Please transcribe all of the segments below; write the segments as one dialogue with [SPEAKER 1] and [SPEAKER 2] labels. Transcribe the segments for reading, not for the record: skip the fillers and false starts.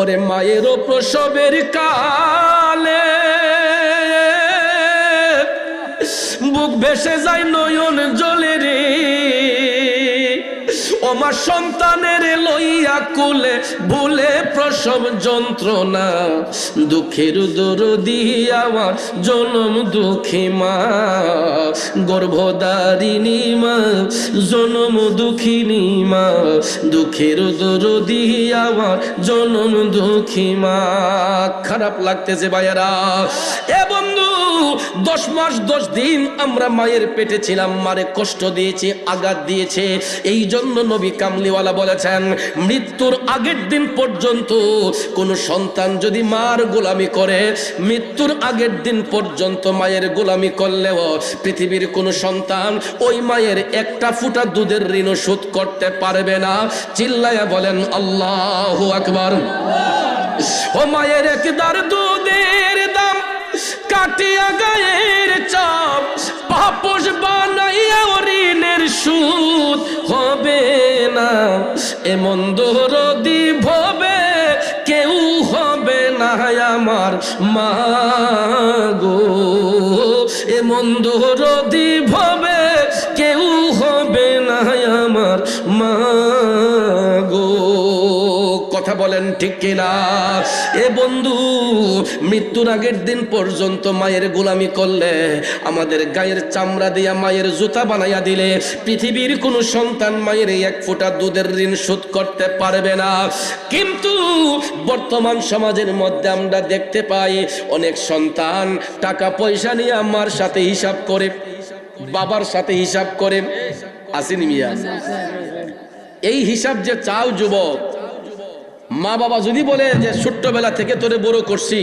[SPEAKER 1] ওরে মায়েরও প্রসবের কালে বুক ভেসে যায় নয়ন জলে রে, আমার সন্তানের লইয়া কুলে ভুলে প্রসব যন্ত্রণা, দুঃখের দরদি আমার জনম দুঃখী মা, গর্ভধারিণী মা, জনম দুঃখিনী মা, দুঃখের দরদি আমার জনম দুঃখী মা। খারাপ লাগতেছে ভাইয়ারা। এ বন্ধু 10 মাস 10 দিন আমরা মায়ের পেটে ছিলাম, মারে কষ্ট দিয়েছে, আঘাত দিয়েছে। এই জন্য নবী কামলিওয়ালা বলেছেন, মৃত্যুর আগের দিন পর্যন্ত কোন সন্তান যদি মার গোলামি করে, মৃত্যুর আগের দিন পর্যন্ত মায়ের গোলামি করলেও পৃথিবীর কোন সন্তান ওই মায়ের একটা ফুটা দুধের ঋণ শোধ করতে পারবে না। চিল্লায়া বলেন আল্লাহু আকবার। ও মায়ের একদার দুধের দাম কাটিয়া গায়ের চাপ, পাপোশ বানাইয়া ঋণের সুদ হবে না, এমন দরদি ভবে কেউ হবে না আমার মা গো, এমন দরদি ভবে কেউ হবে না আমার মা গো। কথা বলেন ঠিক কিনা? এ বন্ধু, মৃত্যুর আগের দিন পর্যন্ত মায়ের গোলামি করলে, আমাদের গায়ের চামড়া দিয়া মায়ের জুতা বানাইয়া দিলে, পৃথিবীর কোন সন্তান মায়ের এক ফোঁটা দুধের ঋণ শোধ করতে পারবে না। কিন্তু বর্তমান সমাজের মধ্যে আমরা দেখতে পাই অনেক সন্তান টাকা পয়সা নিয়ে আমার সাথে হিসাব করে, বাবার সাথে হিসাব করে। আসেনি মিয়া? এই হিসাব যে চাও যুবক, মা বাবা যদি বলে যে ছোট্টবেলা থেকে তোরে বড় করছি,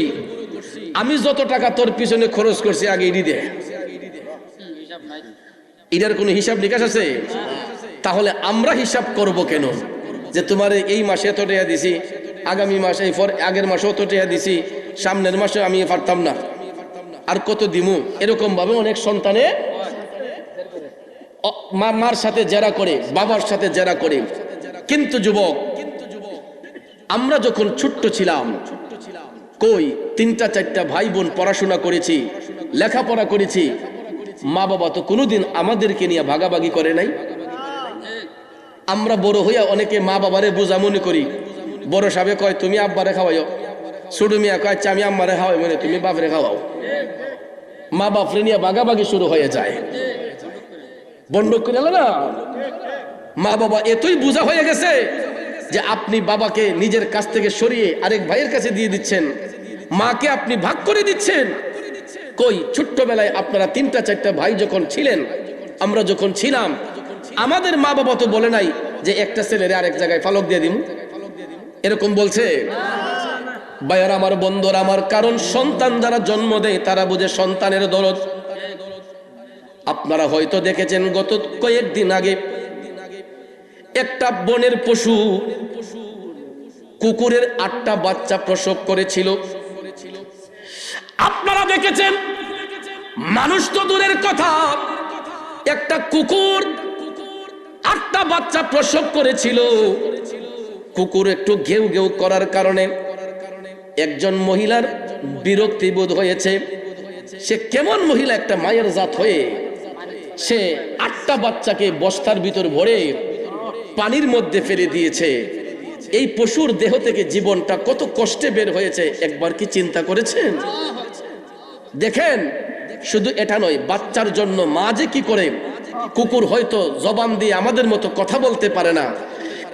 [SPEAKER 1] আমি যত টাকা তোর পিছনে খরচ করছি আগে ইডি দে, এটার কোনো হিসাব নিকাশ আছে? তাহলে আমরা হিসাব করব কেন যে তোমার এই মাসে এত টাকা দিছি, আগামী মাসে আগের মাসে অত টাকা দিছি, সামনের মাসে আমি পারতাম না, আর কত দিমু? এরকম ভাবে অনেক সন্তানে মার সাথে জেরা করে, বাবার সাথে জেরা করে। কিন্তু যুবক, আমরা যখন ছোট্ট ছিলাম, কই 3টা 4টা ভাই বোন পড়াশোনা করেছি, লেখাপড়া করেছি, মা বাবা তো কোনোদিন আমাদেরকে নিয়ে ভাগাভাগি করে নাই। আমরা বড় হইয়া অনেকে মা বাবারে বোঝা মনে করি। বড় সাহেব কয় তুমি আব্বারে খাওয়াইও, ছোট মিয়া কয় আচ্ছা আমি আম্মারে খাওয়াই, মানে তুমি বাপরে খাওয়াও। মা বাপরে নিয়ে ভাগাভাগি শুরু হয়ে যায়। বন্ধক করে না, মা বাবা এতই বোঝা হয়ে গেছে যে আপনি বাবাকে নিজের কাছ থেকে সরিয়ে আরেক ভাইয়ের কাছে দিয়ে দিচ্ছেন, মাকে আপনি ভাগ করে দিচ্ছেন। কই ছোট্টবেলায় আপনারা 3টা 4টা ভাই যখন ছিলেন, আমরা যখন ছিলাম, আমাদের মা বাবা তো বলে নাই যে একটা ছেলের আরেক জায়গায় ফালক দিয়ে দিন, এরকম বলছে? ভাইয়ার আমার, বন্ধুরা আমার, কারণ সন্তান যারা জন্ম দেয় তারা বুঝে সন্তানের দরদ। আপনারা হয়তো দেখেছেন গত কয়েকদিন আগে একটা বনের পশু কুকুরের 8টা বাচ্চা প্রসব করেছিল। আপনারা দেখেছেন, মানুষ তো দূরের কথা, একটা কুকুর 8টা বাচ্চা প্রসব করেছিল। কুকুর একটু ঘেউ ঘেউ করার কারণে একজন মহিলার বিরক্তি বোধ হয়েছে। সে কেমন মহিলা, একটা মায়ের জাত হয়ে সে 8টা বাচ্চাকে বস্তার ভিতর ভরে পানির মধ্যে ফেলে দিয়েছে। এই পশুর দেহ থেকে জীবনটা কত কষ্টে বের হয়েছে, একবার কি চিন্তা করেছেন? দেখেন, শুধু এটা নয়, বাচ্চার জন্য মা যে কি করে। কুকুর হয়তো জবান দিয়ে আমাদের মতো কথা বলতে পারে না,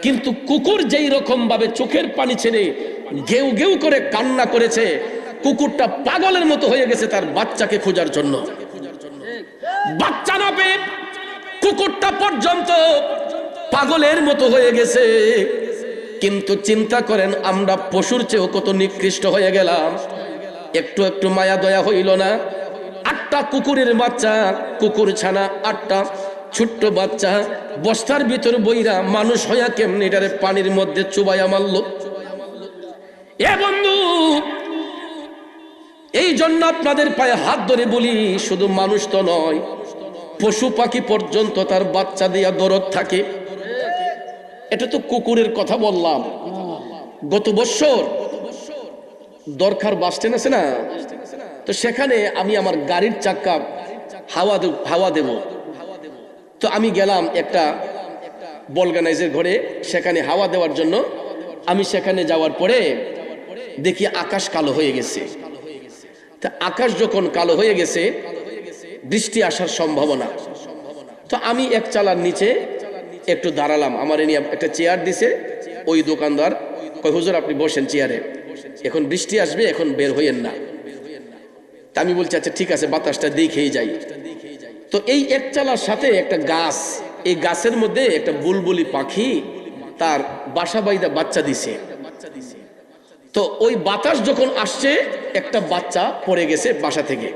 [SPEAKER 1] কিন্তু কুকুর যেই রকম ভাবে চোখের পানি ছেড়ে ঘেউ ঘেউ করে কান্না করেছে, কুকুরটা পাগলের মতো হয়ে গেছে তার বাচ্চাকে খোঁজার জন্য। বাচ্চা না পেয়ে কুকুরটা পর্যন্ত পাগলের মতো হয়ে গেছে। কিন্তু চিন্তা করেন, আমরা পশুর চেয়েও কত নিকৃষ্ট হয়ে গেলাম। একটু একটু মায়া দয়া হইল না? 8টা কুকুরের বাচ্চা, কুকুর ছানা 8টা ছোট্ট বাচ্চা বস্তার ভিতর বইরা মানুষ হইয়া কেমনি এটারে পানির মধ্যে চুবাইয়া মারল। এ বন্ধু, এই জন্য আপনাদের পায়ে হাত ধরে বলি, শুধু মানুষ তো নয়, পশু পাখি পর্যন্ত তার বাচ্চা দিয়া দরদ থাকে। এটা তো কুকুরের কথা বললাম। গত বছর দরকার বাস স্ট্যান্ড আছে না, তো সেখানে আমি আমার গাড়ির চাক্কা হাওয়া দেব। তো আমি গেলাম একটা বলগানাইজের ঘরে, সেখানে হাওয়া দেওয়ার জন্য। আমি সেখানে যাওয়ার পরে দেখি আকাশ কালো হয়ে গেছে। তা আকাশ যখন কালো হয়ে গেছে, বৃষ্টি আসার সম্ভাবনা। তো আমি এক চালার নিচে একটু দাঁড়ালাম, আমার নিয়ে একটা চেয়ার দিছে। ওই দোকানদার কয়, হুজুর আপনি বসেন চেয়ারে, এখন বৃষ্টি আসবে, এখন বের হইয়েন না। তা আমি বলছি আচ্ছা ঠিক আছে, বাতাসটা দেখেই যাই। তো এই এক চালার সাথে একটা গাছ, এই গাছের মধ্যে একটা বুলবুলি পাখি তার বাসা বাইদা বাচ্চা দিছে। তো ওই বাতাস যখন আসছে, একটা বাচ্চা পড়ে গেছে বাসা থেকে।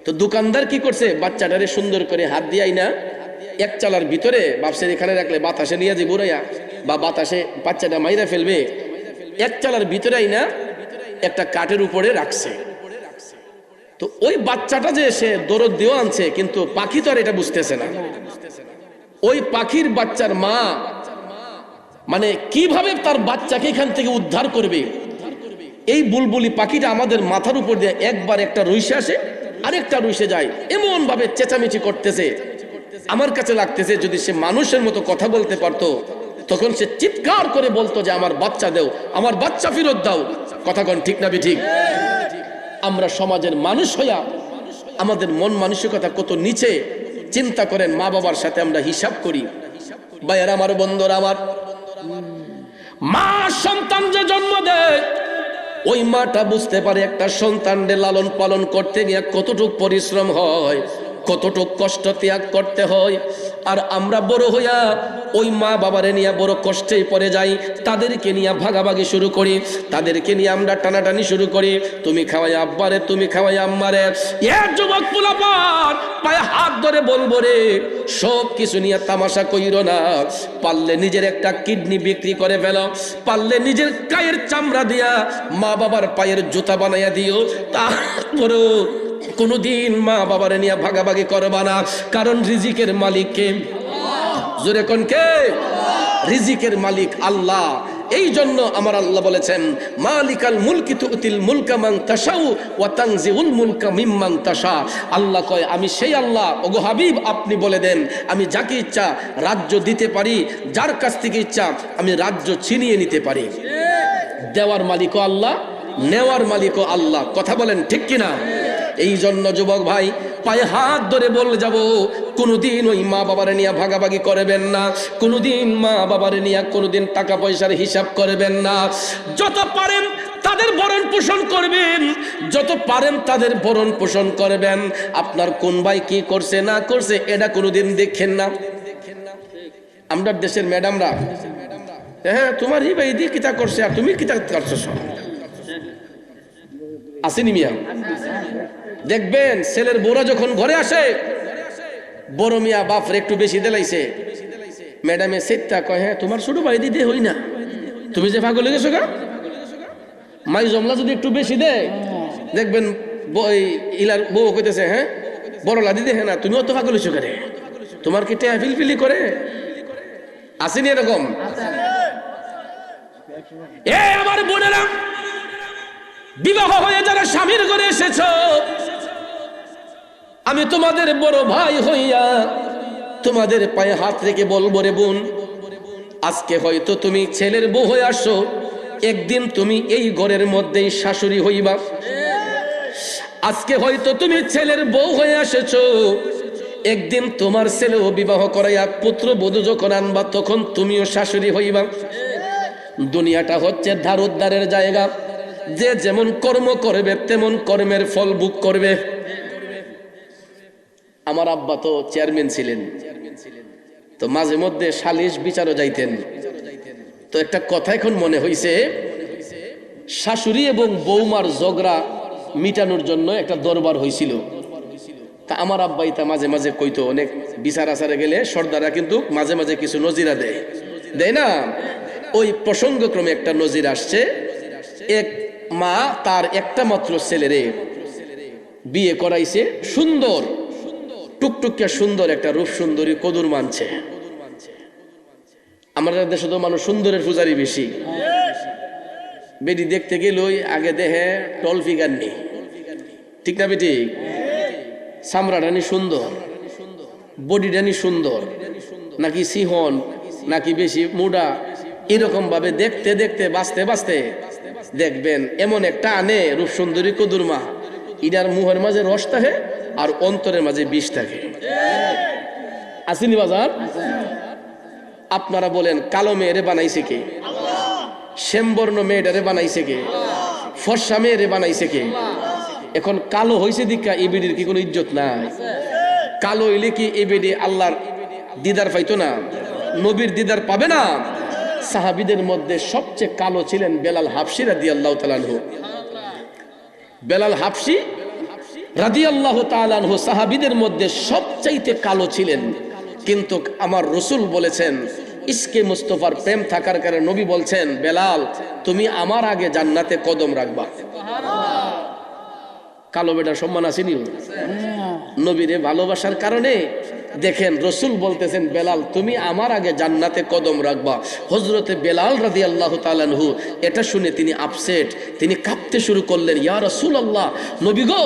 [SPEAKER 1] তো দোকানদার কি করছে, বাচ্চাটারে সুন্দর করে হাত দিয়াই না এক চালার ভিতরে বাপসের এখানে রাখলে বাতাসে নিয়ে যে বুড়াইয়া বা বাতাসে বাচ্চাটা মাইরা ফেলবে, এক চালার ভিতরে আইনা একটা কাঠের উপরে রাখছে। তো ওই বাচ্চাটা যে সে দরদ দিয়েও আনছে, কিন্তু পাখি তো আর এটা বুঝতেছে না। ওই পাখির বাচ্চার মা মানে কিভাবে তার বাচ্চাকে এখান থেকে উদ্ধার করবে, এই বুলবুলি পাখিটা আমাদের মাথার উপর দিয়ে একবার একটা রুইসে আসে, আরেকটা রুইসে যায়, এমন ভাবে চেঁচামেচি করতেছে। আমার কাছে লাগতেছে যদি সে মানুষের মতো কথা বলতে পারতো, তখন সে চিৎকার করে বলতো যে আমার বাচ্চা দেও, আমার বাচ্চা ফেরত দাও। কথা কোন ঠিক না ঠিক? আমরা সমাজের মানুষ হইয়া আমাদের মন মানসিকতা কত নিচে, চিন্তা করেন। মা বাবার সাথে আমরা হিসাব করি। ভাইয়ের আমার, বন্ধুরা আমার, মা সন্তান যে জন্ম দেয়, ওই মাটা বুঝতে পারে একটা সন্তানকে লালন পালন করতে গিয়ে কতটুক পরিশ্রম হয়, কতটুক কষ্ট ত্যাগ করতে হয়। আর আমরা বড় হইয়া ওই মা বাবারে নিয়ে বড় কষ্টেই পড়ে যাই, তাদেরকে নিয়ে ভাগাভাগি শুরু করি, তাদেরকে নিয়ে আমরা টানাটানি শুরু করি। তুমি খাওয়াই আব্বারে, তুমি খাওয়াই আম্মারে। এর যুবক পোলাপান পায়ে হাত ধরে বলবো রে, সব কিছু নিয়ে তামাশা কইরো না। পারলে নিজের একটা কিডনি বিক্রি করে ফেলো, পারলে নিজের গায়ের চামড়া দিয়া মা বাবার পায়ের জুতা বানাইয়া দিও, তারপরেও কোনদিন মা বাবারে নিয়ে ভাগাভাগি করবা না। কারণ রিজিকের মালিক কে? জোরে কোন কে? রিজিকের মালিক আল্লাহ। এই জন্য আমার আল্লাহ বলেছেন, মালিকাল মুলকি তুতিল মুলকা মান তাশাউ ওয়া তানজিউল মুলকা মিম্মান তাশা। আল্লাহ কয় আমি সেই আল্লাহ। ওগো হাবিব আপনি বলে দেন, আমি যাকে ইচ্ছা রাজ্য দিতে পারি, যার কাছ থেকে ইচ্ছা আমি রাজ্য ছিনিয়ে নিতে পারি। দেওয়ার মালিকও আল্লাহ, নেওয়ার মালিকও আল্লাহ। কথা বলেন ঠিক কিনা? এই জন্য যুবক ভাই, পায়ে হাত ধরে বলে যাব, কোনোদিন ওই মা বাবারে নিয়ে ভাগাভাগি করবেন না, কোনোদিন মা বাবারে নিয়ে কোনোদিন টাকা পয়সার হিসাব করবেন না। যত পারেন তাদের ভরণ পোষণ করবেন, যত পারেন তাদের ভরণ পোষণ করবেন। আপনার কোন ভাই কি করছে না করছে এটা কোনোদিন দেখেন না। আমরা দেশের ম্যাডামরা, হ্যাঁ তোমার ই ভাই দিয়ে কিতা করছে আর তুমি কিতা করছো, সব আসেনি মিয়া। দেখবেন ছেলের বউরা যখন ঘরে আসে, বড় মিয়া বাপরে একটু বেশি দেলাইছে, ম্যাডামে সেটটা কয় হ্যাঁ তোমার ছোট ভাই দিতে হই না, তুমি যে পাগল হয়ে গেছো গা। মাই জমলা যদি একটু বেশি দেয়, দেখবেন ইলার বউ কইতেছে হ্যাঁ বড়লা দিদি হ্যাঁ না তুমিও তো পাগল হয়েছো কেন, তোমার কি টেয়া ফিলফিলি করে? আসেনি এরকম? এ আমার বোনেরা, বিবাহ হয়ে যারা স্বামীর ঘরে এসেছো, আমি তোমাদের বড় ভাই হইয়া তোমাদের পায়ে হাত রেখে বলবো রে বোন, আজকে হয়তো তুমি ছেলের বউ হয়ে আসো, একদিন তুমি এই ঘরের মধ্যেই শাশুড়ি হইবা। আজকে হয়তো তুমি ছেলের বউ হয়ে এসেছো, একদিন তোমার ছেলেও বিবাহ করাইয়া পুত্র বধূ যখন আনবা তখন তুমিও শাশুড়ি হইবা। দুনিয়াটা হচ্ছে ধার উদ্ধারের জায়গা, যে যেমন কর্ম করবে তেমন কর্মের ফল ভোগ করবে। আমার আব্বা তো চেয়ারম্যান ছিলেন, তো মাঝে মধ্যে সালিশ বিচারও যাইতেন। তো একটা কথা এখন মনে হইছে, শাশুড়ি এবং বৌমার ঝগড়া মিটানোর জন্য একটা দরবার হয়েছিল। তা আমার আব্বাই তা মাঝে মাঝে কইতো, অনেক বিচার আচারে গেলে সর্দাররা কিন্তু মাঝে মাঝে কিছু নজিরা দেয় না। ওই প্রসঙ্গক্রমে একটা নজির আসছে, এক মা তার একটা মাত্র ছেলেরে বিয়ে করাইছে, সুন্দর টুকটুকিয়া সুন্দর একটা রূপ সুন্দরী কদুর মানছে। আমাদের দেশে তো মানুষ সুন্দরের পূজারি বেশি, বেটি দেখতে গেলই আগে দেহে টল ফিগার নেই, ঠিক না বেটি? চামড়াটানি সুন্দর, বডিটানি সুন্দর, নাকি সিহন, নাকি বেশি মুডা, এরকম ভাবে দেখতে দেখতে বাঁচতে বাঁচতে দেখবেন এমন একটা আনে রূপ সুন্দরী কদুরমা, ইনার মুহের মাঝে রস থাকে আর অন্তরের মাঝে বিষ থাকে। আসেনি বাজার? আপনারা বলেন কালো মেয়েরে বানাইছে কে? শ্যামবর্ণ মেয়েটারে বানাইছে কে? ফর্সা মেয়েরে বানাইছে কে? এখন কালো হয়েছে দীক্ষা এই বেডির কি কোনো ইজ্জত নাই? কালো হইলে কি এই বেডি আল্লাহর দিদার পাইতো না? নবীর দিদার পাবে না? সাহাবীদের মধ্যে সবচেয়ে কালো ছিলেন বেলাল হাবশী রাদিয়াল্লাহু তাআলা আনহু। বেলাল হাবশী রাদিয়াল্লাহু তাআলা আনহু সাহাবীদের মধ্যে সবচাইতে কালো ছিলেন, কিন্তু আমার রাসূল বলেছেন ইশকে মুস্তাফার প্রেম থাকার কারণে নবী বলছেন বেলাল তুমি আমার আগে জান্নাতে কদম রাখবা। কালো বেটার সম্মান আসেনি? নবীরে ভালোবাসার কারণে দেখেন রাসূল বলতেছেন বেলাল তুমি আমার আগে জান্নাতে কদম রাখবা। হযরতে বেলাল রাদিয়াল্লাহু তাআলা আনহু এটা শুনে তিনি আপসেট, তিনি কাঁপতে শুরু করলেন, ইয়া রাসূলুল্লাহ, নবী গো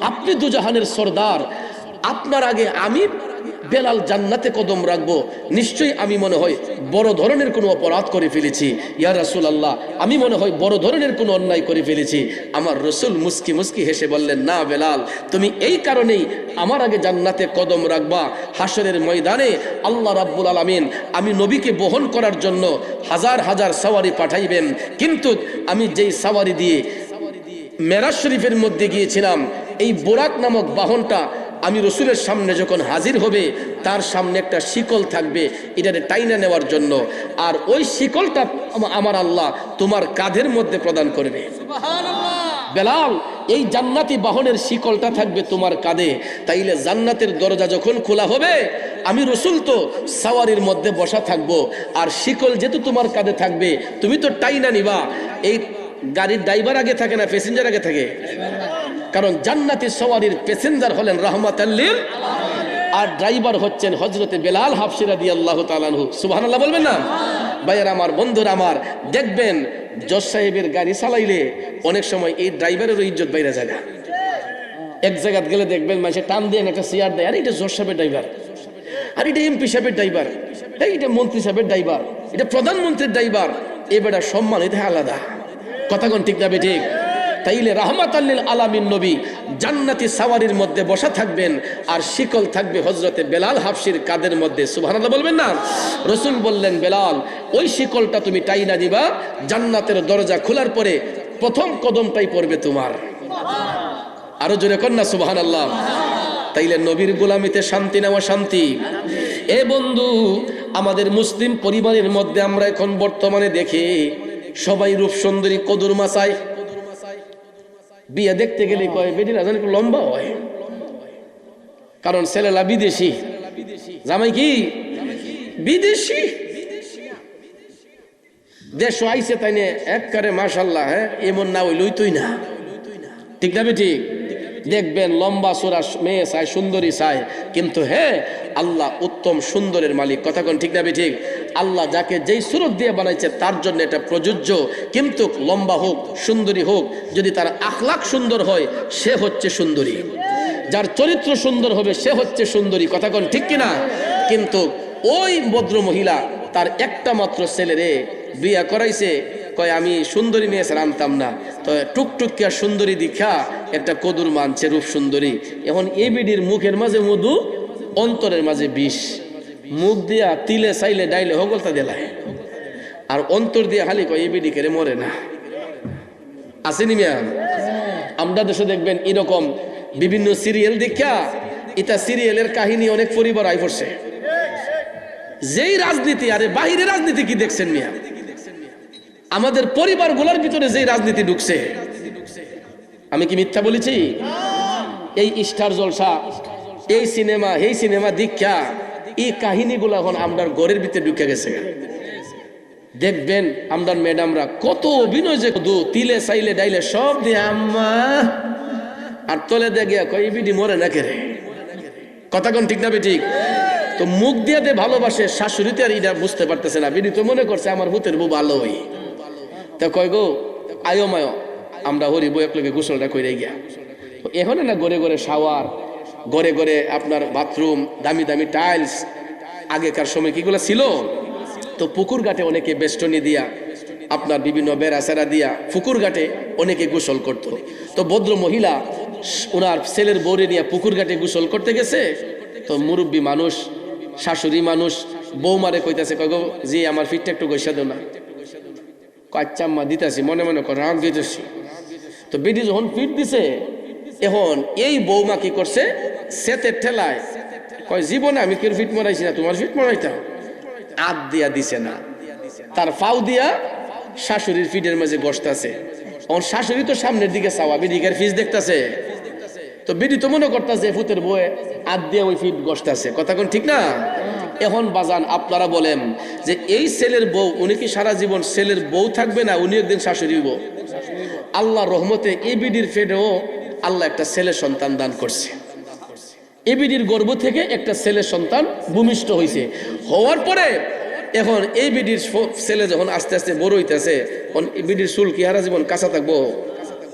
[SPEAKER 1] আপনি দুজাহানের সরদার, আপনার আগে আমি বেলাল জান্নাতে কদম রাখবো, নিশ্চয়ই আমি মনে হয় বড় ধরনের কোনো অপরাধ করে ফেলেছি। ইয়া রাসূলুল্লাহ, আমি মনে হয় বড় ধরনের কোনো অন্যায় করে ফেলেছি। আমার রাসূল মুস্কি মুস্কি হেসে বললেন, না বেলাল, তুমি এই কারণেই আমার আগে জান্নাতে কদম রাখবা, হাসরের ময়দানে আল্লাহ রাব্বুল আলামিন আমি নবীকে বহন করার জন্য হাজার হাজার সওয়ারি পাঠাইবেন, কিন্তু আমি যেই সওয়ারি দিয়ে মেরাজ শরীফের মধ্যে গিয়েছিলাম, এই বোরাক নামক বাহনটা আমি রসুলের সামনে যখন হাজির হবে তার সামনে একটা শিকল থাকবে এটারে টাইনা নেওয়ার জন্য, আর ওই শিকলটা আমার আল্লাহ তোমার কাঁধের মধ্যে প্রদান করবে। বেলাল, এই জান্নাতি বাহনের শিকলটা থাকবে তোমার কাঁধে, তাইলে জান্নাতের দরজা যখন খোলা হবে আমি রসুল তো সাওয়ারির মধ্যে বসা থাকবো, আর শিকল যেহেতু তোমার কাঁধে থাকবে তুমি তো টাইনা নিবা। এই গাড়ির ড্রাইভার আগে থাকে না প্যাসেঞ্জার আগে থাকে? কারণ জান্নাতি সওয়ারির প্যাসেঞ্জার হলেন রাহমাতাল লিল আর ড্রাইভার হচ্ছেন হযরতে বেলাল হাবশী রাদিয়াল্লাহু তাআলা আনহু। সুবহানাল্লাহ বলবেন না? ভাইয়েরা আমার, বন্ধুরা আমার, দেখবেন জজ সাহেবের গাড়ি চালাইলে অনেক সময় এই ড্রাইভারেরও ইজ্জত বাইরে যায়। এক জায়গায় গেলে দেখবেন মানুষে টান দিয়ে একটা চেয়ার দেয়, আর এটা জজ সাহেবের ড্রাইভার, আর এটা এমপি সাহেবের ড্রাইভার, এটা মন্ত্রী সাহেবের ড্রাইভার, এটা প্রধানমন্ত্রীর ড্রাইভার, এবারে সম্মান এটা আলাদা। কথা কোন ঠিক যাবে? ঠিক। তাইলে রাহমাতাল লিল আলামিন নবী জান্নাতি সাওয়ারির মধ্যে বসা থাকবেন আর শিকল থাকবে হযরতে বেলাল হাবশীর কাঁধের মধ্যে। সুবহানাল্লাহ বলবেন না? রাসূল বললেন বেলাল ওই শিকলটা তুমি টাইনা দিবা, জান্নাতের দরজা খোলার পরে প্রথম কদমটাই পড়বে তোমার। আরো জোরে কর না সুবহানাল্লাহ। তাইলে নবীর গোলামিতে শান্তি নেওয়া শান্তি। এ বন্ধু, আমাদের মুসলিম পরিবারের মধ্যে আমরা এখন বর্তমানে দেখি সবাই রূপ সুন্দরী কদুর মাসায়, বিয়ে দেখতে গেলে কয় বেটি রাজন একটু লম্বা হয়, কারণ ছেলেলা বিদেশি, জামাই কি বিদেশি, দেশ আইসে তাই না একবারে মাশাআল্লাহ, হ্যাঁ এমন না হইলই তুই না, ঠিক না বেটি? দেখবেন লম্বা চোরা মেয়ে চায়, সুন্দরী চায়, কিন্তু হ্যাঁ আল্লাহ উত্তম সুন্দরের মালিক। কথা কোন ঠিক না বেঠিক? আল্লাহ যাকে যেই সুরত দিয়ে বানাইছে তার জন্য এটা প্রযোজ্য, কিন্তু লম্বা হোক সুন্দরী হোক, যদি তার আখলাক সুন্দর হয় সে হচ্ছে সুন্দরী, যার চরিত্র সুন্দর হবে সে হচ্ছে সুন্দরী। কথা কোন ঠিক কিনা? কিন্তু ওই ভদ্র মহিলা তার একটা মাত্র ছেলেরে বিয়া করাইছে, কয় আমি সুন্দরী মেয়ে ছাড়া আনতাম না, তো টুকটুকিয়া সুন্দরী দীক্ষা একটা কদুর মানছে রূপ সুন্দরী। এখন এ বিডির মুখের মাঝে মধু, অন্তরের মাঝে বিষ, মুখ দিয়া তিলে চাইলে ডাইলে হগলতা দেলায়, আর অন্তর দিয়ে খালি কয় এ বিডি কেড়ে মরে না। আসেনি মিয়া? আমরা দেশে দেখবেন এরকম বিভিন্ন সিরিয়াল দীক্ষা, এটা সিরিয়ালের কাহিনী অনেক পরিবার আই পড়ছে। যেই রাজনীতি, আরে বাহিরে রাজনীতি কি দেখছেন মিয়া? আমাদের পরিবারগুলোর ভিতরে যেই রাজনীতি ঢুকছে, আমি কি মিথ্যা বলেছি? এই স্টার জলসা, এই সিনেমা, এই সিনেমা দীক্ষা, এই কাহিনীগুলো এখন আমরা ঘরের ভিতরে ঢুকে গেছে। দেখবেন আমরা ম্যাডামরা কত অভিনয় যে তিলে চাইলে ডাইলে সব দিয়ে আম্মা, আর তলে দিয়ে গিয়া কই বিডি মরে না কেরে। কথা কোন ঠিক না বেঠিক? তো মুখ দিয়ে দে ভালোবাসে, শাশুড়িতে আর এটা বুঝতে পারতেছে না, বিডি তো মনে করছে আমার ভূতের বউ ভালোই, তা কয় গো আয়ো মায়ো আমরা হরিব একলগে গোসলটা কইরে গিয়া। এখন না ঘরে ঘরে শাওয়ার, ঘরে ঘরে আপনার বাথরুম, দামি দামি টাইলস। আগেকার সময় কিগুলো ছিল? তো পুকুর ঘাটে অনেকে বেষ্টনী দিয়া, আপনার বিভিন্ন বেড়াচেরা দিয়া পুকুর ঘাটে অনেকে গোসল করত। তো ভদ্র মহিলা ওনার ছেলের বউরে নিয়ে পুকুর ঘাটে গোসল করতে গেছে। তো মুরব্বী মানুষ, শাশুড়ি মানুষ বৌমারে কইতাছে, কয় গো জি আমার ফিটটা একটু গৈসা দেও না। আচ্ছা আম্মা দিতেছি, মনে মনে করে রাগ দিতেছি। তো বেটি যখন ফিট দিছে, এখন এই বৌমা কি করছে, সেতের ঠেলায় কয় জীবনে আমি কেউ ফিট মরাইছি না, তোমার ফিট মরাইতাম। আদ দিয়া দিছে না, তার ফাউ দিয়া শাশুড়ির ফিটের মাঝে বসতেছে। এখন শাশুড়ি তো সামনের দিকে চাওয়া, বিডিকের ফিস দেখতেছে। তো বিডি তো মনে করতেছে ফুতের বয়ে আদ দিয়ে ওই ফিট বসতেছে। কথা কোন ঠিক না? এখন বাজান আপনারা বলেন যে এই ছেলের বউ, উনি কি সারা জীবন ছেলের বউ থাকবে না উনি একদিন শাশুড়ি বউ? আল্লাহর রহমতে এই বিডির ফেটেও আল্লাহ একটা ছেলে সন্তান দান করছে। এই বিডির গর্ভ থেকে একটা ছেলে সন্তান ভূমিষ্ঠ হয়েছে। হওয়ার পরে এখন এই বিডির ছেলে যখন আস্তে আস্তে বড় হইতেছে, বিডির চুল কি হারা জীবন কাঁচা থাকবো,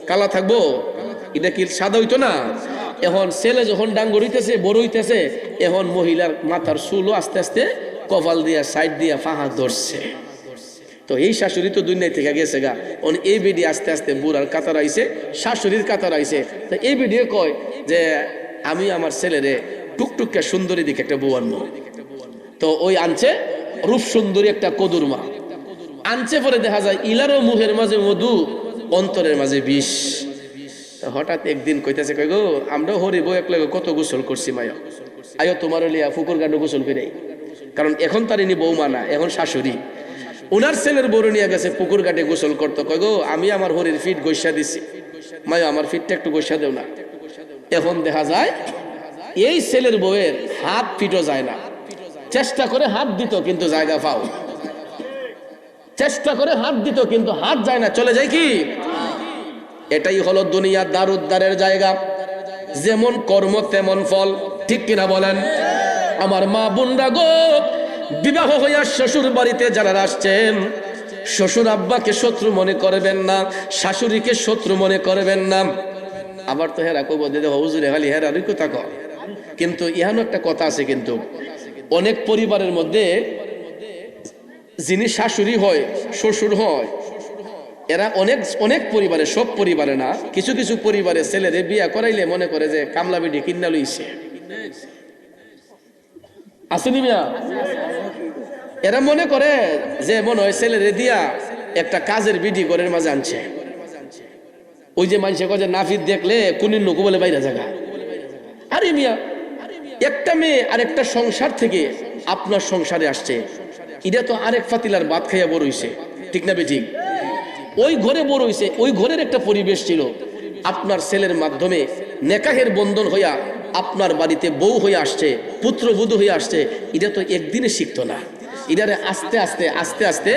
[SPEAKER 1] কালা থাকবো? এটা কি সাদা হইতো না? এখন ছেলে যখন ডাঙ্গর হইতেছে, বড় হইতেছে, এখন মহিলার মাথার চুলও আস্তে আস্তে কপাল দিয়া সাইড দিয়া ফাঁহা ধরছে। তো এই শাশুড়ি তো দুনিয়া থেকে গেছে গা। এই বিডি আস্তে আস্তে বুড়ার কাতার আইছে, শাশুড়ির কাতার আইছে। তো এই বিডি কয় যে আমি আমার ছেলেরে টুকটুকে সুন্দরী দিকে একটা বউ আনবো। তো ওই আনছে রূপ সুন্দরী একটা কদুরমা আনছে। পরে দেখা যায় ইলারও মুখের মাঝে মধু, অন্তরের মাঝে বিষ। হঠাৎ একদিন কইতেছে, কই গো আমরা হরিব একলে কত গোসল করছি মায়া, আয়ো তোমার লিয়া ফুকুর গান্ড গোসল করে। কারণ এখন তার ইনি বৌমা না, এখন শাশুড়ি। উনার ছেলের বড় নিয়ে গেছে পুকুর ঘাটে গোসল করতো। কই গো আমি আমার হরির ফিট গৈসা দিছি, মায়া আমার ফিটটা একটু গৈসা দেও না। এখন দেখা যায় এই ছেলের বউয়ের হাত ফিটও যায় না। চেষ্টা করে হাত দিত কিন্তু জায়গা পাও, চেষ্টা করে হাত দিত কিন্তু হাত যায় না, চলে যায় কি? এটাই হলো দুনিয়া দার উদ্ধারের জায়গা। যেমন কর্ম তেমন ফল, ঠিক কিনা বলেন? আমার মা বোনরা গো, বিবাহ হইয়া শ্বশুর বাড়িতে যারা আসছেন, শ্বশুর আব্বাকে শত্রু মনে করবেন না, শাশুড়িকে শত্রু মনে করবেন না। আবার তো হেরা কব দে হুজুরে খালি হেরা রিকো থাকো। কিন্তু ইহানো একটা কথা আছে, কিন্তু অনেক পরিবারের মধ্যে যিনি শাশুড়ি হয়, শ্বশুর হয়, এরা অনেক অনেক পরিবারে, সব পরিবারে না, কিছু কিছু পরিবারে ছেলেরে বিয়া করাইলে মনে করে যে কামলা বেটি কিনা লইছে। আসেনি মিয়া? এরা মনে করে যে মনে হয় ছেলেরে দিয়া একটা কাজের বিডি ঘরের মাঝে আনছে। ওই যে মানুষে কয় যে নাফিদ দেখলে কুনির নকু বলে বাইরে জায়গা। আরে মিয়া, একটা মেয়ে আর একটা সংসার থেকে আপনার সংসারে আসছে, এটা তো আরেক ফাতিলার ভাত খাইয়া বড় হইছে, ঠিক না বেঠিক? ওই ঘরে বড় হইছে, ওই ঘরের একটা পরিবেশ ছিল। আপনার ছেলের মাধ্যমে নেকাহের বন্ধন হইয়া আপনার বাড়িতে বউ হয়ে আসছে, পুত্রবধূ হয়ে আসছে। এটা তো একদিনে শিখতো না, এটারে আস্তে আস্তে আস্তে আস্তে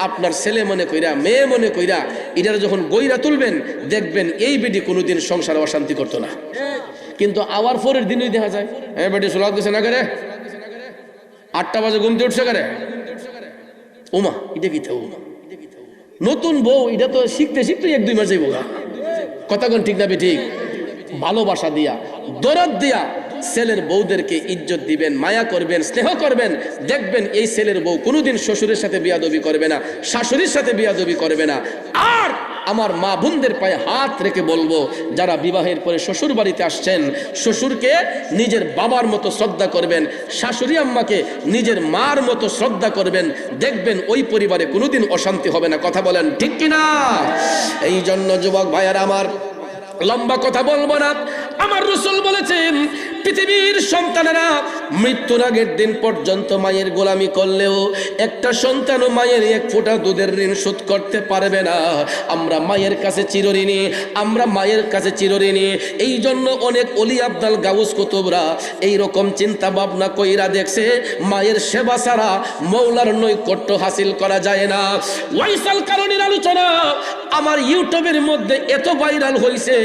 [SPEAKER 1] আপনার ছেলে মনে কইরা, মেয়ে মনে কইরা এটারে যখন গইরা তুলবেন, দেখবেন এই বেটি কোনোদিন সংসারে অশান্তি করতো না। কিন্তু আবার পরের দিনই দেখা যায়, হ্যাঁ বেটি সোলাদ গেছে না করে, 8টা বাজে ঘুমতে উঠছে করে, ওমা এটা কি থাকবো। নতুন বউ, এটা তো শিখতে শিখতে 1-2 মাস যাইব। কথা কোন ঠিক না বেঠিক? ভালোবাসা দিয়া, দরদ দিয়া ছেলের বউদেরকে ইজ্জত দিবেন, মায়া করবেন, স্নেহ করবেন। দেখবেন এই ছেলের বউ কোনোদিন শ্বশুরের সাথে বিয়াদবি করবে না, শাশুড়ির সাথে বিয়াদবি করবে না। আর আমার মা বোনদের পায়ে হাত রেখে বলবো, যারা বিবাহের পরে শ্বশুর বাড়িতে আসছেন, শ্বশুরকে নিজের বাবার মতো শ্রদ্ধা করবেন, শাশুড়ি আম্মাকে নিজের মার মতো শ্রদ্ধা করবেন। দেখবেন ওই পরিবারে কোনোদিন অশান্তি হবে না। কথা বলেন ঠিক কিনা? এই জন্য যুবক ভাইয়ারা আমার, লম্বা কথা বলবো না, আমার রাসূল বলেছেন পৃথিবীর সন্তানেরা মৃত্যুর আগের দিন পর্যন্ত মায়ের গোলামি করলেও একটা সন্তানও মায়ের 1 ফোঁটা দুধের ঋণ শোধ করতে পারবে না। আমরা মায়ের কাছে চিরঋণী, আমরা মায়ের কাছে চিরঋণী। এই জন্য অনেক ওলি আব্দাল গাউস কুতুবরা এইরকম চিন্তা ভাবনা কইরা দেখছে, মায়ের সেবা ছাড়া মৌলার নৈকট্য হাসিল করা যায় না। ওয়াইসাল কারণীর আলোচনা আমার ইউটিউবের মধ্যে এত ভাইরাল হয়েছে,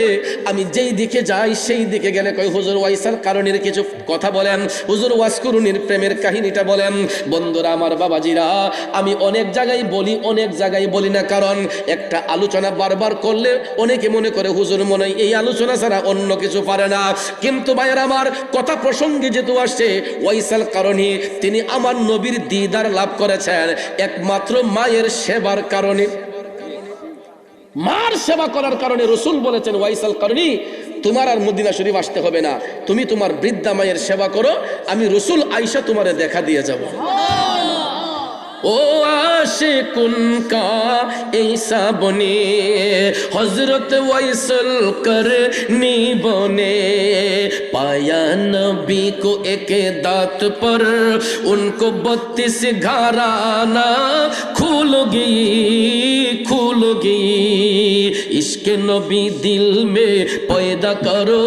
[SPEAKER 1] আমি যেই দিকে যাই সেই দিকে গেলে কই হুজুর ওয়াইসাল কারণের কিছু কথা বলেন, হুজুর ওয়াসকুরুনির প্রেমের কাহিনীটা বলেন। বন্ধুরা আমার, বাবাজিরা, আমি অনেক জায়গায় বলি না, কারণ একটা আলোচনা বারবার করলে অনেকে মনে করে হুজুর মনে হয় এই আলোচনা ছাড়া অন্য কিছু পারে না। কিন্তু ভাইয়ের আমার, কথা প্রসঙ্গে যেহেতু আসছে, ওয়াইসাল কারণী তিনি আমার নবীর দিদার লাভ করেছেন একমাত্র মায়ের সেবার কারণে। মার সেবা করার কারণে রসুল বলেছেন, ওয়াইসাল কারণী তোমার আর মদিনা শরীফ আসতে হবে না, তুমি তোমার বৃদ্ধা মায়ের সেবা করো, আমি রসুল আয়েশা তোমারে দেখা দিয়ে যাব। ও আশিকুন কা ঈসা বনে হযরত ওয়াইসল করনি বনে पाया नबी को एक दात पर उनको 32 घराना खुल गई इश्क नबी दिल में पैदा करो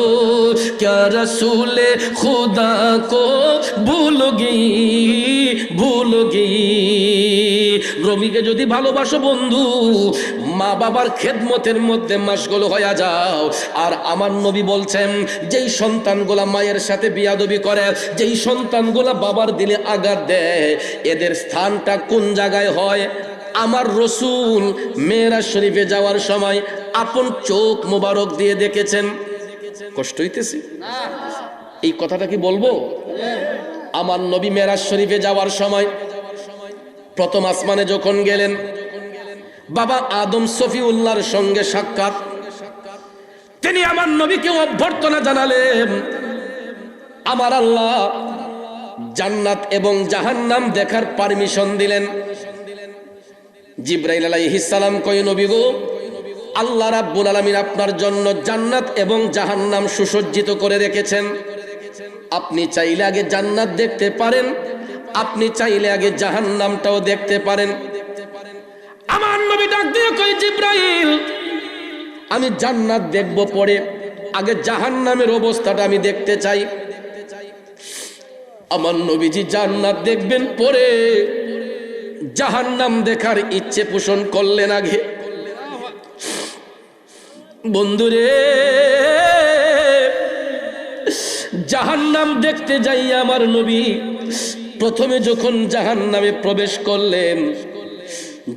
[SPEAKER 1] क्या रसूल खुदा को भूल गई। রবিকে যদি ভালোবাসো বন্ধু, মা বাবার খেদমতের মধ্যে মাশগুল হয়ে যাও। আর আমার নবী বলছেন, যেই সন্তানগুলা মায়ের সাথে বিয়াদবি করে, যেই সন্তানগুলা বাবার দিলে আঘাত দেয়, এদের স্থানটা কোন জায়গায় হয়? আমার রসুল মেরাজ শরীফে যাওয়ার সময় আপন চোখ মোবারক দিয়ে দেখেছেন। কষ্ট হইতেছে এই কথাটা কি বলবো? আমার নবী মেরাজ শরীফে যাওয়ার সময় প্রথম আসমানে যখন গেলেন, বাবা আদম সফিউল্লাহর সঙ্গে সাক্ষাৎ। তিনি আমার নবীকে অভ্যর্থনা জানালেন। আমার আল্লাহ জান্নাত এবং জাহান্নাম দেখার পারমিশন দিলেন। জিবরাইল আলাইহিস সালাম কয়, নবী গো, আল্লাহ রাব্বুল আলামিন আপনার জন্য জান্নাত এবং জাহান্নাম সুসজ্জিত করে রেখেছেন। আপনি চাইলে আগে জান্নাত দেখতে পারেন, আপনি চাইলে আগে জাহান্নামটাও দেখতে পারেন। আমার নবী ডাক দিয়ে কয়, জিবরাইল, আমি জান্নাত দেখব পরে, আগে জাহান্নামের অবস্থাটা আমি দেখতে চাই। আমার নবীজি জান্নাত দেখবেন পরে, জাহান্নাম দেখার ইচ্ছে পোষণ করলেন আগে। বন্ধুরে, জাহান্নাম দেখতে যাই আমার নবী প্রথমে যখন জাহান্নামে প্রবেশ করলেন,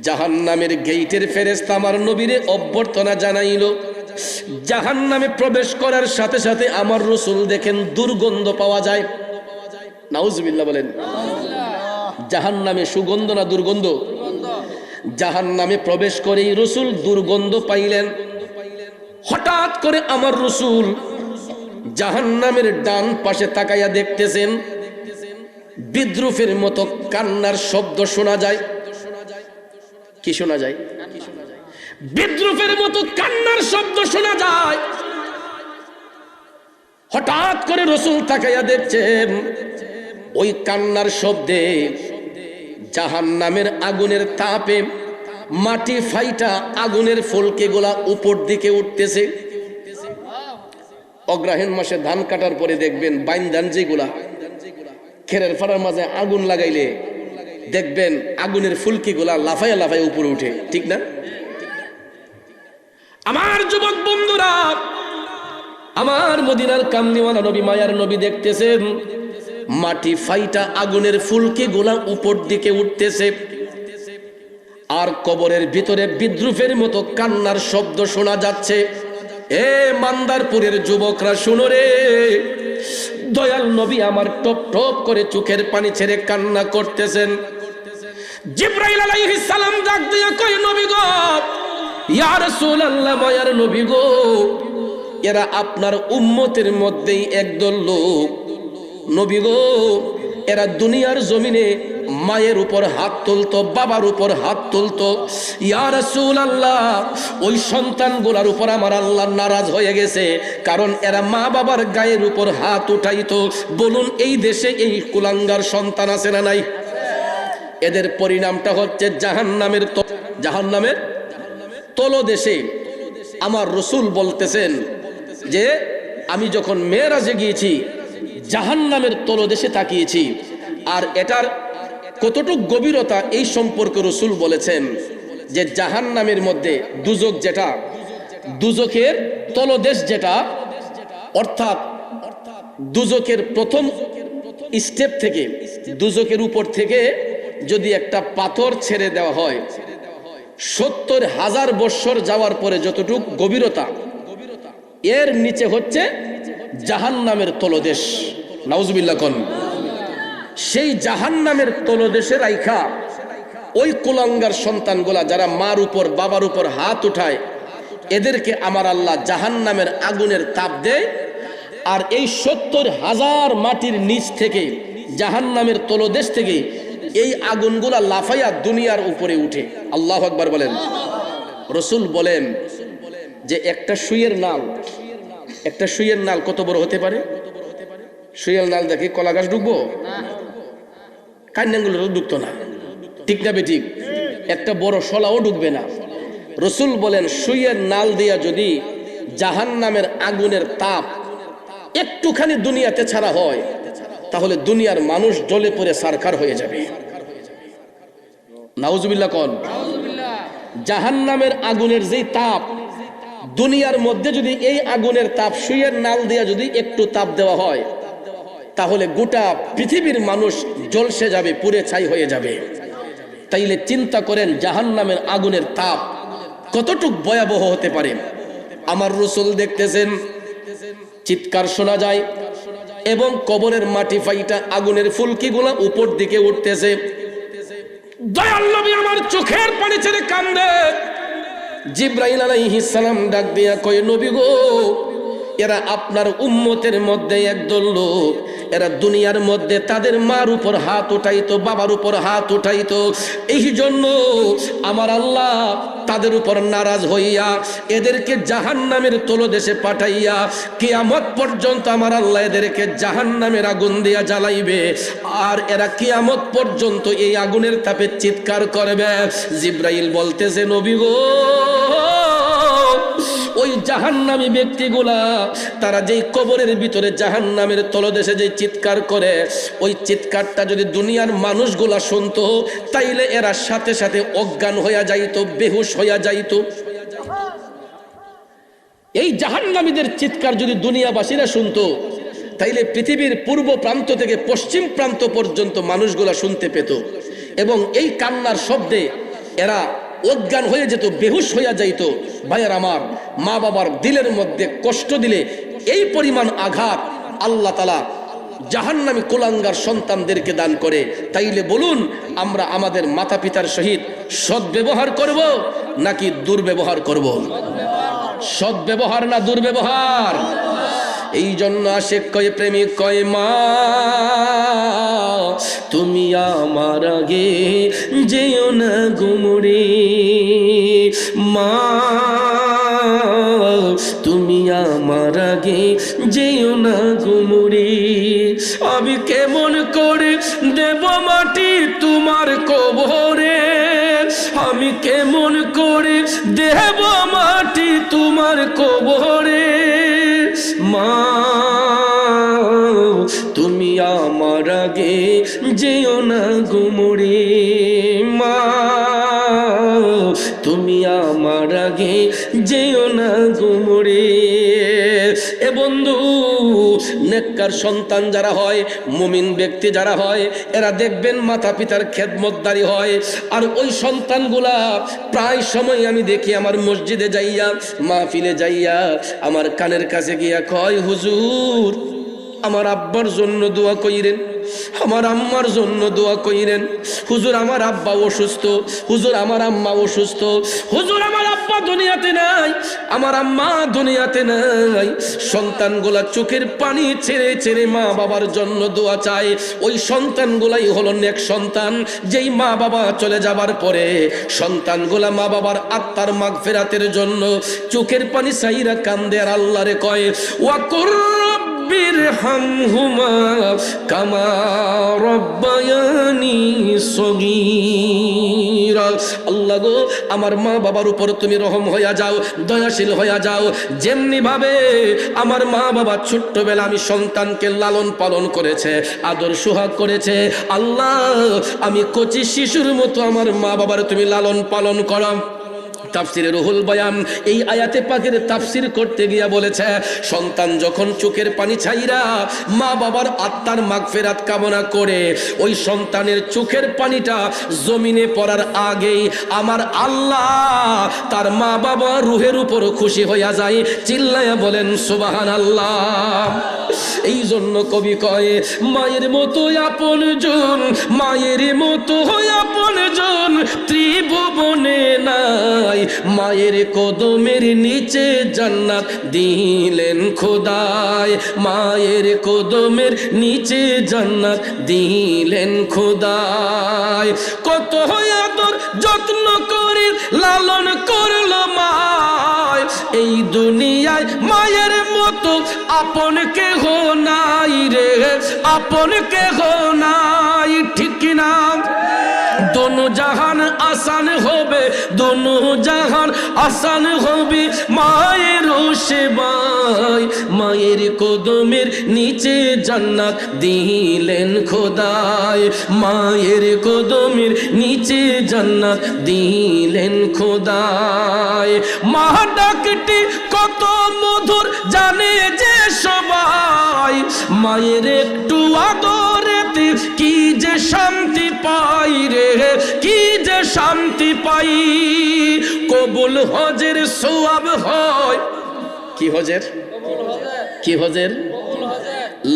[SPEAKER 1] জাহান্নামের গেইটের ফেরেশতা আমার নবীরে অভ্যর্থনা জানাইল। জাহান্নামে প্রবেশ করার সাথে সাথে আমার রাসূল দেখেন দুর্গন্ধ পাওয়া যায়। নাউজুবিল্লাহ বলেন। জাহান্নামে সুগন্ধ না দুর্গন্ধ? জাহান্নামে প্রবেশ করেই রাসূল দুর্গন্ধ পাইলেন। হঠাৎ করে আমার রাসূল জাহান্নামের ডান পাশে তাকাইয়া দেখতেছেন, বিদ্রুপের মতো কান্নার শব্দ শোনা যায়। কি শোনা যায়? বিদ্রুপের মতো কান্নার শব্দ শোনা যায়। হঠাৎ করে রাসূল তাকাইয়া দেখছেন, ওই কান্নার শব্দে জাহান্নামের আগুনের তাপে মাটি ফাইটা আগুনের ফুলকে গোলা উপর দিকে উঠতেছে। অগ্রহায়ণ মাসে ধান কাটার পরে দেখবেন বাইন ধান যেগুলা খেরের ফাড়ার মাঝে আগুন লাগাইলে দেখবেন আগুনের ফুলকি গুলা লাফাইয়া লাফাইয়া উপরে উঠে, ঠিক না? আমার যুবক বন্ধুরা, আমার মদিনার কামনিওয়ালা নবী, মায়ার নবী দেখতেছেন মাটি ফাইটা আগুনের ফুলকি গুলা উপর দিকে উঠতেছে, আর কবরের ভিতরে বিদ্রুপের মতো কান্নার শব্দ শোনা যাচ্ছে। এ মান্দারপুরের যুবকরা শুনো রে, দয়াল নবী আমার টপ টপ করে চোখের পানি ছেড়ে কান্না করতেছেন। জিবরাইল আলাইহিস সালাম ডাক দিয়ে কয়, নবী গো, ইয়া রাসূলুল্লাহ, মায়ার নবী গো, এরা আপনার উম্মতের মধ্যেই একদল লোক। নবী গো, এরা দুনিয়ার জমিনে মায়ের উপর হাত তুলতো, বাবার উপর হাত তুলতো। ইয়া রাসূলুল্লাহ, ওই সন্তানগুলোর উপর আমার আল্লাহ নারাজ হয়ে গেছে, কারণ এরা মা বাবার গায়ের উপর হাত উঠাইতো। বলুন, এই দেশে এই কুলাঙ্গার সন্তান আছে না নাই? এদের পরিণামটা হচ্ছে জাহান্নামের তলদেশে। আমার রাসূল বলতেছেন যে আমি যখন মেরাজে গিয়েছি জাহান্নামের তলদেশে তাকিয়েছি, আর এটার কতটুকু গভীরতা এই সম্পর্কে রাসূল বলেছেন যে জাহান্নামের মধ্যে দুজক, যেটা দুজকের তলদেশ, যেটা অর্থাৎ দুজকের প্রথম স্টেপ থেকে, দুজকের উপর থেকে যদি একটা পাথর ছেড়ে দেওয়া হয়, 70,000 বৎসর যাওয়ার পরে যতটুকু গভীরতা, এর নিচে হচ্ছে জাহান্নামের তলদেশ। নাউজুবিল্লাহ কোন। সেই জাহান্নামের তলদেশে রাইখা ওই কুলাঙ্গার সন্তানগুলা যারা মার উপর বাবার উপর হাত উঠায়, এদেরকে আমার আল্লাহ জাহান্নামের আগুনের তাপ দেয়। আর এই 70,000 মাটির নিচ থেকে, জাহান্নামের তলদেশ থেকে এই আগুনগুলা লাফাইয়া দুনিয়ার উপরে উঠে। আল্লাহু আকবার বলেন। রসুল বলেন যে একটা সুইয়ের নাল কত বড় হতে পারে? সুইয়ের নাল দেখে কলা গাছ ঢুকবো? কান্নাগুলো ঢুকতো না, ঠিক না বেঠিক? একটা বড় শলাও ঢুকবে না। রসুল বলেন সুইয়ের নাল দিয়া যদি জাহান্নামের আগুনের তাপ একটুখানি দুনিয়াতে ছাড়া হয়, তাহলে দুনিয়ার মানুষ জ্বলে পড়ে সারখার হয়ে যাবে। নাউজুবিল্লাহ কোন। জাহান্নামের আগুনের যেই তাপ, দুনিয়ার মধ্যে যদি এই আগুনের তাপ সুইয়ের নাল দিয়া যদি একটু তাপ দেওয়া হয়, তাহলে গোটা পৃথিবীর মানুষ জ্বলসে যাবে, পুড়ে ছাই হয়ে যাবে। তাইলে চিন্তা করেন জাহান্নামের আগুনের তাপ কতটুক ভয়াবহ হতে পারে। আমার রাসূল দেখতেছেন চিৎকার শোনা যায় এবং কবরের মাটি ফাইটা আগুনের ফুলকিগুলা উপর দিকে উঠতেছে। দয়াল নবী আমার চোখের পানি ছেড়ে কান্দে। জিবরাইল আলাইহিস সালাম ডাক দিয়া কয়, নবী গো, এরা আপনার উম্মতের মধ্যে একদল লোক, এরা দুনিয়ার মধ্যে তাদের মার উপর হাত উঠাইতো, বাবার উপর হাত উঠাইতো। এই জন্য আমার আল্লাহ তাদের উপর নারাজ হইয়া এদেরকে জাহান্নামের তলদেশে পাঠাইয়া কিয়ামত পর্যন্ত আমার আল্লাহ এদেরকে জাহান্নামের আগুন দিয়া জ্বালাইবে। আর এরা কিয়ামত পর্যন্ত এই আগুনের তাপে চিৎকার করবে। জিবরাইল বলতেছে, নবী গো, ওই জাহান্নামী ব্যক্তিগুলা তারা যেই কবরের ভিতরে জাহান্নামের তলদেশে যে চিৎকার করে, ওই চিৎকারটা যদি দুনিয়ার মানুষগুলা শুনতো, তাইলে এরা সাথে সাথে অজ্ঞান হইয়া যাইতো, বেহুশ হইয়া যাইতো। এই জাহান্নামীদের চিৎকার যদি দুনিয়াবাসীরা শুনতো, তাইলে পৃথিবীর পূর্ব প্রান্ত থেকে পশ্চিম প্রান্ত পর্যন্ত মানুষগুলা শুনতে পেত এবং এই কান্নার শব্দে এরা অজ্ঞান হয়ে যেত, বেহুশ হইয়া যাইত। ভাইয়ের আমার, মা বাবার দিলের মধ্যে কষ্ট দিলে এই পরিমাণ আঘাত আল্লাহ তাআলা জাহান্নামী কুলাঙ্গার সন্তানদেরকে দান করে। তাইলে বলুন, আমরা আমাদের মাতা পিতার সহিত সদ্ব্যবহার করব নাকি দুর্ব্যবহার করব? সদ্ব্যবহার না দুর্ব্যবহার? এই জন্য আশিক কয়, প্রেমিক কয়, মা তুমি আমার আগে যেও না গুমরে, মা তুমি আমার আগে যেও না গুমরে। আমি কেমন করে দেব মাটি তোমার কবরে, আমি কেমন করে দেব মাটি তোমার কবরে। মা তুমি আমার আগে যেও না গুমরে, মা তুমি আমার আগে যেও না গুমরে। এ বন্ধু, নেককার সন্তান যারা হয়, মুমিন ব্যক্তি যারা হয়, এরা দেখবেন মাতা পিতার খেদমতদারি হয়। আর ওই সন্তানগুলা প্রায় সময় আমি দেখি আমার মসজিদে যাইয়া, মাহফিলে যাইয়া আমার কানের কাছে গিয়া কয়, হুজুর আমার আব্বার জন্য দোয়া কইরেন, আমার আম্মার জন্য দোয়া কইরেন। হুজুর আমার আব্বা অসুস্থ, হুজুর আমার আম্মা অসুস্থ, হুজুর আমার আব্বা দুনিয়াতে নাই, আমার আম্মা দুনিয়াতে নাই। সন্তানগুলা চোখের পানি ছেড়ে ছেড়ে মা বাবার জন্য দোয়া চায়। ওই সন্তানগুলাই হলো নেক সন্তান, যেই মা বাবা চলে যাবার পরে সন্তানগুলা মা বাবার আত্মার মাগফিরাতের জন্য চোখের পানি চাইরা কান্দে আর আল্লাহরে কয়, ওয়াকুর বিরহামহুমা কামা রব্বায়ানি সগীরা। আল্লাহ গো, আমার মা বাবার উপর তুমি রহম হইয়া যাও, দয়াশীল হইয়া যাও। যেমনি ভাবে আমার মা বাবা ছোট্টবেলা আমি সন্তানকে লালন পালন করেছে, আদর সোহাগ করেছে, আল্লাহ আমি কচি শিশুর মতো আমার মা বাবার তুমি লালন পালন করো। তাফসিরে রুহুল বয়ান এই আয়াতে পাকের তাফসির করতে গিয়া বলেছে, সন্তান যখন চোখের পানি ছাইরা মা বাবার আত্মার মাগফিরাত কামনা করে, ওই সন্তানের চোখের পানিটা জমিনে পড়ার আগেই আমার আল্লাহ তার মা বাবা রুহের উপর খুশি হইয়া যায়। চিল্লায়া বলেন সুবহানাল্লাহ। এই জন্য কবি কয়, মায়ের মতো আপনজন, মায়ের মতো আপনজন ত্রিভুবনে নাই, মায়ের কদমের নিচে জান্নাত দিলেন খোদায়, মায়ের কদমের নিচে জান্নাত দিলেন খোদায়। কত আদর যত্ন করে লালন করলো মায়, এই দুনিয়ায় মায়ের মতো আপন কেহ নাই রে, আপন কেহ নাই। ঠিক কিনা? दोनों जहान आसान होबे, दोनों जहान आसान होबे माয়ের সেবায়, মায়ের কদমের নিচে জান্নাত দিলেন খোদায়, মায়ের কদমের নিচে জান্নাত দিলেন খোদায়। মা ডাকটি কত মধুর জানে যে সবাই, মায়ের একটু আদরেতে কি যে শান্তি পাই রে, কি যে শান্তি পাই। কবুল হজের সওয়াব হয়, কি হজের, কি হজের?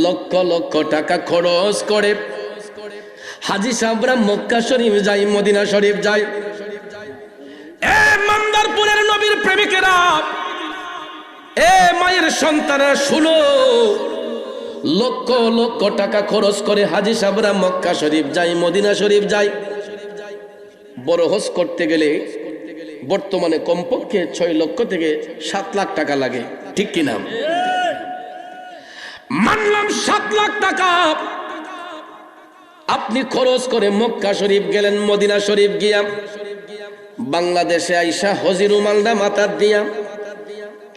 [SPEAKER 1] লক্ষ লক্ষ টাকা খরচ করে হাজী সাহেবরা মক্কা শরীফ যায়, মদিনা শরীফ যায়। এ মান্দারপুরের নবীর প্রেমিকেরা, এ মায়ের সন্তানরা শুনো, লক্ষ লক্ষ টাকা খরচ করে হাজী সাহেবরা মক্কা শরীফ যায়, মদিনা শরীফ যায়। বড় হজ করতে গেলে বর্তমানে কমপক্ষে 6 লক্ষ থেকে 7 লাখ টাকা লাগে। ঠিক কিনা? মানলাম 7 লাখ টাকা আপনি খরচ করে মক্কা শরীফ গেলেন, মদিনা শরীফ গিয়া বাংলাদেশে আইসা হজির উমালদা মাথার দিয়া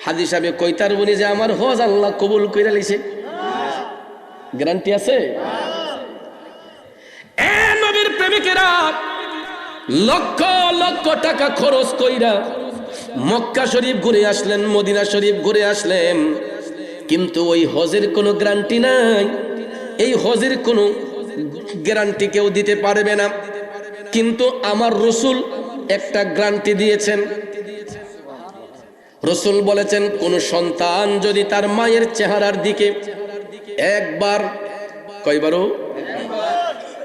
[SPEAKER 1] হাজী সাহেব কইতার বলি যে আমার হজ আল্লাহ কবুল কইরা লইছে, গ্যারান্টি আছে? এ নবীর প্রেমিকেরা, লক্ষ লক্ষ টাকা খরচ কইরা মক্কা শরীফ ঘুরে আসলেন, মদিনা শরীফ ঘুরে আসলেন, কিন্তু ওই হজের কোনো গ্যারান্টি নাই, এই হজের কোনো গ্যারান্টি কেউ দিতে পারবে না। কিন্তু আমার রাসূল একটা গ্যারান্টি দিয়েছেন। রাসূল বলেছেন, কোন সন্তান যদি তার মায়ের চেহারার দিকে একবার, কয়বারও,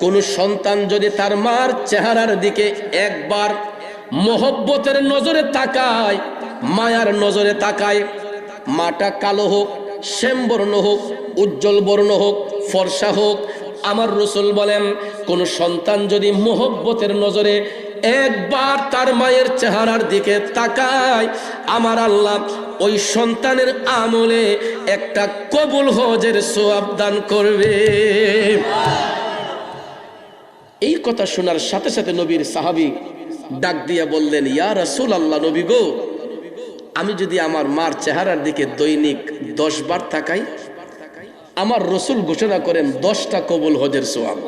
[SPEAKER 1] কোন সন্তান যদি তার মার চেহারার দিকে একবার মোহব্বতের নজরে তাকায়, মায়ার নজরে তাকায়, মাটা কালো হোক, শ্যামবর্ণ হোক, উজ্জ্বল বর্ণ হোক, ফর্সা হোক, আমার রাসূল বলেন কোন সন্তান যদি মোহব্বতের নজরে একবার তার মায়ের চেহারার দিকে তাকায়, আমার আল্লাহ ওই সন্তানের আমলে একটা কবুল হজের সওয়াব দান করবে। এই কথা শোনার সাথে সাথে নবীর সাহাবী ডাক দিয়া বললেন, ইয়া রাসূলুল্লাহ, নবী গো, আমি যদি আমার মার চেহারার দিকে দৈনিক 10 বার তাকাই, আমার রাসূল ঘোষণা করেন 10টা কবুল হজের সওয়াব।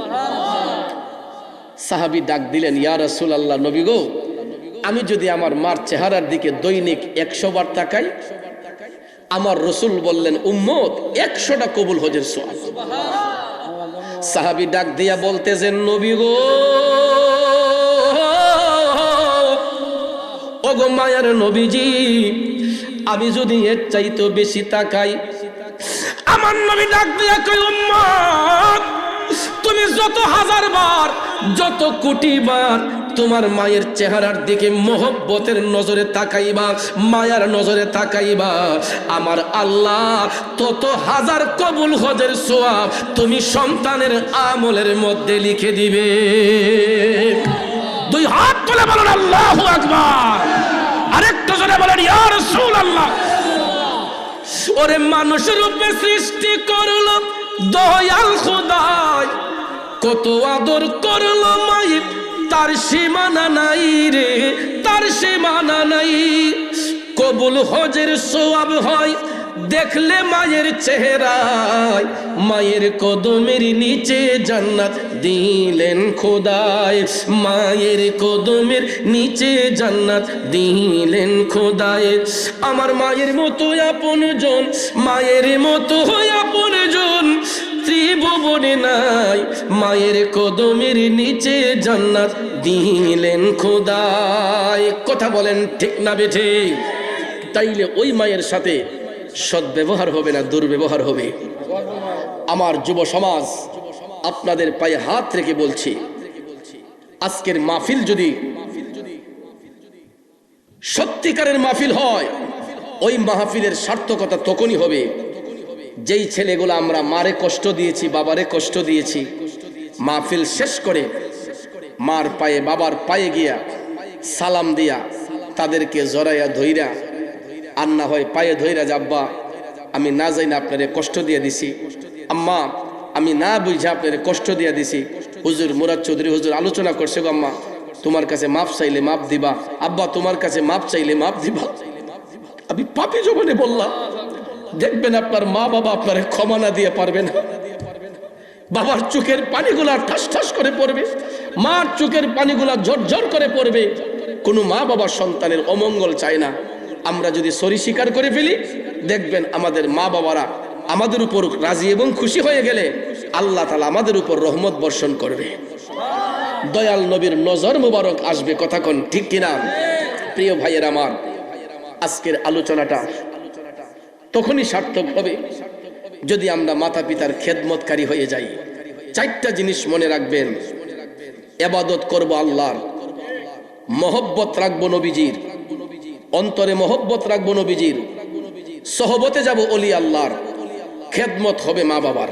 [SPEAKER 1] সাহাবী ডাক দিলেন, ইয়া রাসূলুল্লাহ, নবী গো, আমি যদি আমার মার চেহারার দিকে দৈনিক 100 বার তাকাই, আমার রাসূল বললেন উম্মত 100টা কবুল হজের সওয়াব। সাহাবী ডাক দিয়া বলতেছেন, নবী গো, ওগো মায়ার নবীজি, আমি যদি এর চাইতে বেশি তাকাই। আমার নবী ডাক দিয়া কই, উম্মত তুমি যত হাজার বার, যত কোটি বার তোমার মায়ের চেহারার দিকে মোহব্বতের নজরে তাকাইবা, মায়ার নজরে তাকাইবা, আমার আল্লাহ তত হাজার কবুল হজের সওয়াব তুমি সন্তানের আমলের মধ্যে লিখে দিবে। 2 হাত তুলে বলেন আল্লাহু আকবার, আরেকটু জোরে বলেন ইয়া রাসূলুল্লাহ। ওরে মানুষ রূপে সৃষ্টি করলো দয়াল খোদাই, কত আদর করলো মায়ের, তার সীমানা নাই রে, তার সীমানা নাই। কবুল হজের সওয়াব হয় দেখলে মায়ের চেহারায়, মায়ের কদমের নিচে জান্নাত দিলেন খোদায়, মায়ের কদমের নিচে জান্নাত দিলেন খোদায়। আমার মায়ের মতো আপনজন, মায়ের মতো আপনজন ত্রিভুবনে নাই, মায়ের কদমের নিচে জান্নাত দিলেন খোদায়। কথা বলেন ঠিক না বেঠে? তাইলে ওই মায়ের সাথে সদ্ব্যবহার হবে না দুর্ব্যবহার হবে? আমার যুব সমাজ, আপনাদের পায়ে হাত রেখে বলছি, আজকের মাহফিল যদি সত্যিকারের মাহফিল হয়, ওই মাহফিলের সার্থকতা তখনই হবে যেই ছেলেগুলো আমরা মারে কষ্ট দিয়েছি, বাবারে কষ্ট দিয়েছি, মাহফিল শেষ করে মার পায়ে বাবার পায়ে গিয়া সালাম দিয়া তাদেরকে জড়াইয়া ধইরা, আর না হয় পায়ে ধইরা, আব্বা আমি না যাই না আপনারে কষ্ট দিয়ে দিছি, আম্মা আমি না বুঝা আপনারে কষ্ট দিয়ে দিছি, হুজুর মুরাদ চৌধুরী হুজুর আলোচনা করছে গো, আম্মা তোমার কাছে মাপ চাইলে মাপ দিবা, আব্বা তোমার কাছে মাপ চাইলে মাপ দিবা। আমি পাপী জবানে বললাম, দেখবেন আপনার মা বাবা আপনারে ক্ষমা না দিয়ে পারবে না। বাবার চোখের পানিগুলা ঠাস ঠাস করে পড়বে, মার চোখের পানিগুলা ঝরঝর করে পড়বে। কোনো মা বাবা সন্তানের অমঙ্গল চায় না। আমরা যদি সরি স্বীকার করে ফেলি, দেখবেন আমাদের মা বাবারা আমাদের উপর রাজি এবং খুশি হয়ে গেলে আল্লাহ তাআলা আমাদের উপর রহমত বর্ষণ করবে, দয়াল নবীর নজর মুবারক আসবে। কথা কোন ঠিক কিনা? প্রিয় ভাইয়ের আমার, আজকের আলোচনাটা তখনই সার্থক হবে যদি আমরা মাতা পিতার খেদমতকারী হয়ে যাই। চারটা জিনিস মনে রাখবেন: ইবাদত করব আল্লাহর, মহব্বত রাখবো নবীজির, অন্তরে মহব্বত রাখবো নবীজির, সহবতে যাব ওলি আল্লাহর, খেদমত হবে মা বাবার।